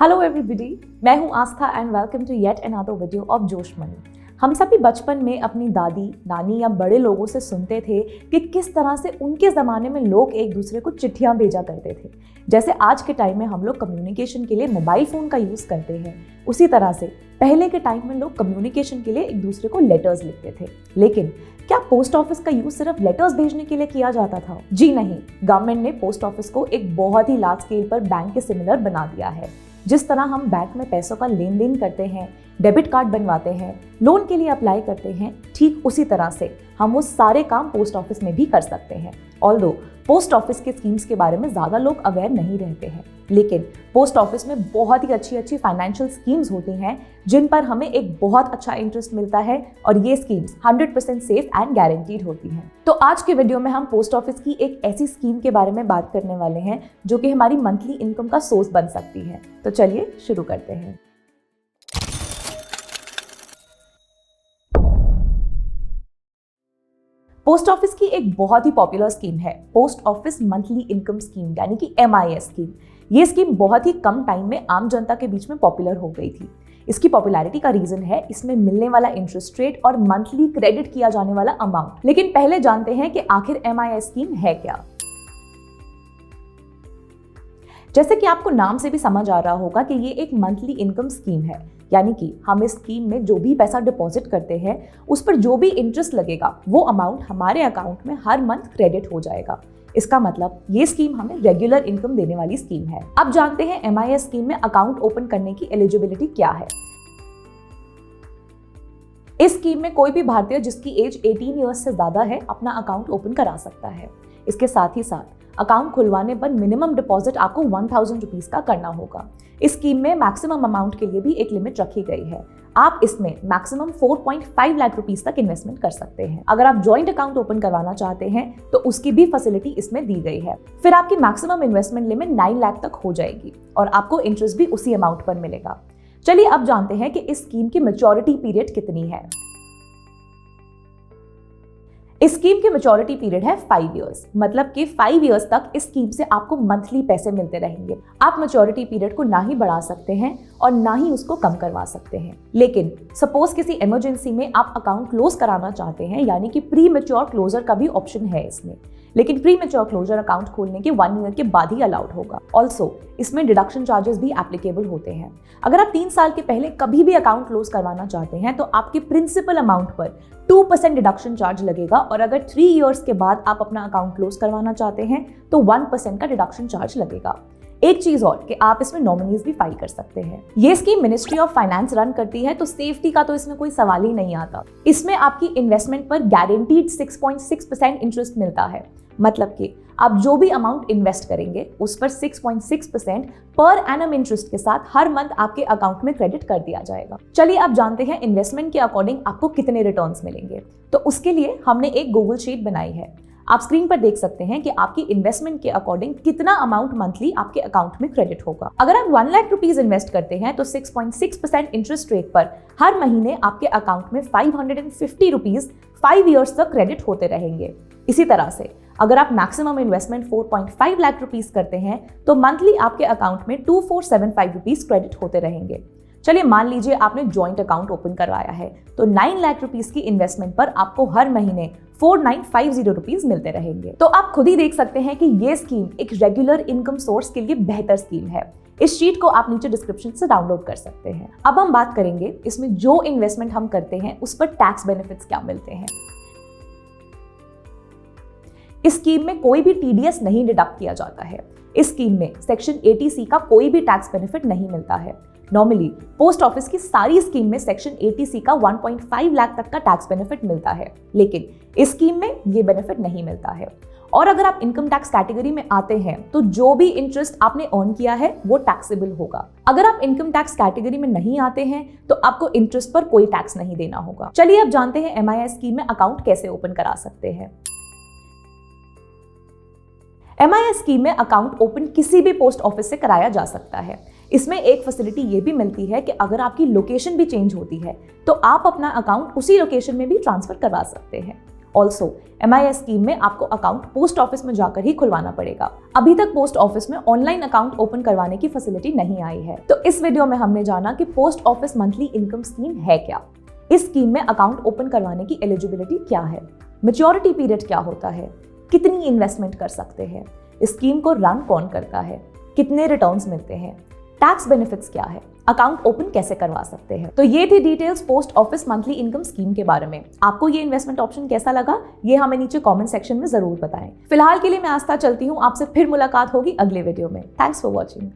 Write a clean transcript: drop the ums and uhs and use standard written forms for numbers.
Hello everybody, मैं हूं Aastha and welcome to yet another video of Josh Money. हम सभी बचपन में अपनी दादी, नानी या बड़े लोगों से सुनते थे कि किस तरह से उनके ज़माने में लोग एक दूसरे को चिट्ठियां भेजा करते थे। जैसे आज के टाइम में हम लोग कम्युनिकेशन के लिए मोबाइल फ़ोन का यूज़ करते हैं, उसी तरह से पहले के टाइम में लोग कम्युनिकेशन के लिए एक दूसरे को लेटर्स लिखते थे। लेकिन क्या पोस्ट ऑफिस का यूज सिर्फ लेटर्स भेजने के लिए किया जाता था? जी नहीं, गवर्नमेंट ने पोस्ट ऑफिस को एक बहुत ही लार्ज स्केल पर बैंक के सिमिलर बना दिया है। जिस तरह हम बैंक में पैसों का लेन देन करते हैं, डेबिट कार्ड बनवाते हैं, लोन के लिए अप्लाई करते हैं, ठीक उसी तरह से हम वो सारे काम पोस्ट ऑफिस में भी कर सकते हैं। ऑल्दो पोस्ट ऑफिस के स्कीम्स के बारे में ज़्यादा लोग अवेयर नहीं रहते हैं, लेकिन पोस्ट ऑफिस में बहुत ही अच्छी फाइनेंशियल स्कीम्स होती हैं जिन पर हमें एक बहुत अच्छा इंटरेस्ट मिलता है और ये स्कीम्स 100% सेफ एंड गारंटीड होती हैं। तो आज के वीडियो में हम पोस्ट ऑफिस की एक ऐसी स्कीम के बारे में बात करने वाले हैं जो कि हमारी मंथली इनकम का सोर्स बन सकती है। तो चलिए शुरू करते हैं। पोस्ट ऑफिस की एक बहुत ही पॉपुलर स्कीम है post office monthly income scheme, यानी कि MIS स्कीम। ये स्कीम बहुत ही कम टाइम में आम जनता के बीच में पॉपुलर हो गई थी। इसकी पॉपुलैरिटी का रीजन है इसमें मिलने वाला इंटरेस्ट रेट और मंथली क्रेडिट किया जाने वाला अमाउंट। लेकिन पहले जानते हैं कि आखिर MIS स्कीम है क्या। जैसे कि आपको नाम से भी समझ आ रहा होगा कि ये एक मंथली इनकम स्कीम है, यानी कि हम इस स्कीम में जो भी पैसा डिपॉजिट करते हैं उस पर जो भी इंटरेस्ट लगेगा वो अमाउंट हमारे अकाउंट में हर मंथ क्रेडिट हो जाएगा। इसका मतलब ये स्कीम हमें रेगुलर इनकम देने वाली स्कीम है। अब जानते हैं MIS स्कीम में अकाउंट ओपन करने की एलिजिबिलिटी क्या है। इस स्कीम में कोई भी भारतीय जिसकी एज 18 ईयर्स से ज्यादा है अपना अकाउंट ओपन करा सकता है। इसके साथ ही साथ अकाउंट खुलवाने पर मिनिमम डिपॉजिट आपको 1000 रुपीज का करना होगा। इस स्कीम में मैक्सिमम अमाउंट के लिए भी एक लिमिट रखी गई है। आप इसमें मैक्सिमम 4.5 लाख रुपीस तक इन्वेस्टमेंट कर सकते हैं। अगर आप जॉइंट अकाउंट ओपन करवाना चाहते हैं तो उसकी भी फैसिलिटी इसमें दी गई है। फिर आपकी मैक्सिमम इन्वेस्टमेंट लिमिट 9 लाख तक हो जाएगी और आपको इंटरेस्ट भी उसी अमाउंट पर मिलेगा। चलिए अब जानते हैं कि इस स्कीम की मैच्योरिटी पीरियड कितनी है। इस स्कीम की मैच्योरिटी पीरियड है 5 इयर्स, मतलब कि 5 इयर्स तक इस स्कीम से आपको मंथली पैसे मिलते रहेंगे। आप मैच्योरिटी पीरियड को ना ही बढ़ा सकते हैं और ना ही उसको कम करवा सकते हैं। लेकिन सपोज किसी इमरजेंसी में आप अकाउंट क्लोज कराना चाहते हैं, यानी कि प्री मैच्योर क्लोजर का भी ऑप्शन है इसमें। लेकिन प्री मैच्योर क्लोजर अकाउंट खोलने के 1 ईयर के बाद ही अलाउड होगा। ऑल्सो इसमें डिडक्शन चार्जेस भी एप्लीकेबल होते हैं। अगर आप 3 साल के पहले कभी भी अकाउंट क्लोज करवाना चाहते हैं तो आपके प्रिंसिपल अमाउंट पर 2% डिडक्शन चार्ज लगेगा और अगर 3 इयर्स के बाद आप अपना अकाउंट क्लोज करवाना चाहते हैं तो 1% का डिडक्शन चार्ज लगेगा। एक चीज और कि आप इसमें नॉमिनीज भी फाइल कर सकते हैं। ये scheme ministry of finance run करती है तो सेफ्टी का तो इसमें कोई सवाल ही नहीं आता। इसमें आपकी इन्वेस्टमेंट पर गारंटीड 6.6% इंटरेस्ट मिलता है, मतलब कि आप जो भी अमाउंट इन्वेस्ट करेंगे उस पर 6.6% पर एनम इंटरेस्ट के साथ हर मंथ आपके अकाउंट में क्रेडिट कर दिया जाएगा। चलिए अब जानते हैं इन्वेस्टमेंट के अकॉर्डिंग आपको कितने रिटर्न्स मिलेंगे। तो उसके लिए हमने एक गूगल शीट बनाई है। आप स्क्रीन पर देख सकते हैं कि आपकी इन्वेस्टमेंट के अकॉर्डिंग कितना अमाउंट मंथली आपके अकाउंट में क्रेडिट होगा। अगर आप 1 लाख रुपीज इन्वेस्ट करते हैं तो 6.6% इंटरेस्ट रेट पर हर महीने आपके अकाउंट में 550 रुपीज 5 ईयर्स तक क्रेडिट होते रहेंगे। इसी तरह से अगर आप मैक्सिमम इन्वेस्टमेंट 4.5 लाख रुपीस करते हैं तो मंथली आपके अकाउंट में 2475 रुपीस क्रेडिट होते रहेंगे। चलिए मान लीजिए आपने जॉइंट अकाउंट ओपन करवाया है तो 9 लाख रुपीस की इन्वेस्टमेंट पर आपको हर महीने 4950 रुपीस मिलते रहेंगे। तो आप खुद ही देख सकते हैं कि ये स्कीम एक रेगुलर इनकम सोर्स के लिए बेहतर स्कीम है। इस शीट को आप नीचे डिस्क्रिप्शन से डाउनलोड कर सकते हैं। अब हम बात करेंगे इसमें जो इन्वेस्टमेंट हम करते हैं उस पर टैक्स बेनिफिट्स क्या मिलते हैं। इस स्कीम में कोई भी TDS नहीं डिडक्ट किया जाता है। इस स्कीम में सेक्शन 80C का कोई भी टैक्स बेनिफिट नहीं मिलता है। नॉर्मली पोस्ट ऑफिस की सारी स्कीम में सेक्शन 80C का 1.5 लाख तक का टैक्स बेनिफिट मिलता है, लेकिन इस स्कीम में ये बेनिफिट नहीं मिलता है। और अगर आप इनकम टैक्स कैटेगरी में आते हैं तो जो भी इंटरेस्ट आपने अर्न किया है वो टैक्सेबल होगा। अगर आप इनकम टैक्स कैटेगरी में नहीं आते हैं तो आपको इंटरेस्ट पर कोई टैक्स नहीं देना होगा। चलिए अब जानते हैं MIS स्कीम में अकाउंट कैसे ओपन करा सकते हैं। MIS स्कीम में अकाउंट ओपन किसी भी पोस्ट ऑफिस से कराया जा सकता है। इसमें एक फैसिलिटी ये भी मिलती है कि अगर आपकी लोकेशन भी चेंज होती है तो आप अपना अकाउंट उसी लोकेशन में भी ट्रांसफर करवा सकते हैं। ऑल्सो MIS स्कीम में आपको अकाउंट पोस्ट ऑफिस में जाकर ही खुलवाना पड़ेगा। अभी तक पोस्ट ऑफिस में ऑनलाइन अकाउंट ओपन करवाने की फैसिलिटी नहीं आई है। तो इस वीडियो में हमने जाना कि post office monthly income scheme है क्या, इस स्कीम में अकाउंट ओपन करवाने की एलिजिबिलिटी क्या है, मैच्योरिटी पीरियड क्या होता है, कितनी इन्वेस्टमेंट कर सकते हैं, स्कीम को रन कौन करता है, कितने रिटर्न्स मिलते हैं, टैक्स बेनिफिट्स क्या है, अकाउंट ओपन कैसे करवा सकते हैं। तो ये थी details post office monthly income scheme के बारे में। आपको ये इन्वेस्टमेंट ऑप्शन कैसा लगा, ये हमें नीचे कमेंट सेक्शन में जरूर बताएं। फिलहाल के लिए मैं आस्था चलती हूँ, आपसे फिर मुलाकात होगी अगले वीडियो में। Thanks for watching.